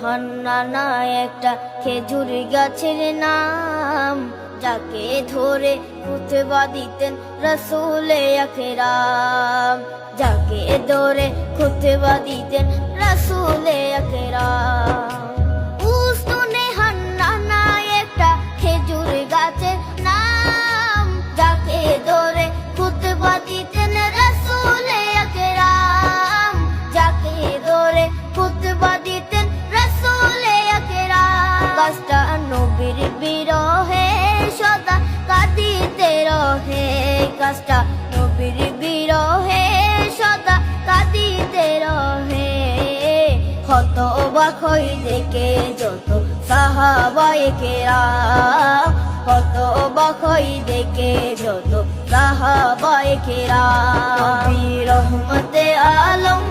হান্নানা একটা খেজুর গাছের নাম, যাকে ধরে খুতবা দিতেন রাসূলে আকরাম, যাকে ধরে খুতবা দিতেন রাসূলে আকরাম। উস্তুনে হান্নানা একটা খেজুর গাছের নাম, যাকে ধরে খুতবা দিতেন রাসূলে আকরাম, যাকে ধরে খুতবা দিতেন রাসূলে আকরাম। গাছটা নবীর বিরহে সদা কাঁদিতে রহে, গাছটা নবীর বিরহে সদা কাঁদিতে রহে। হতবাক হই দেখে যত সাহাবায়ে কেরাম, হতবাক হই দেখে যত সাহাবায়ে কেরাম। নবী রহমতে আলম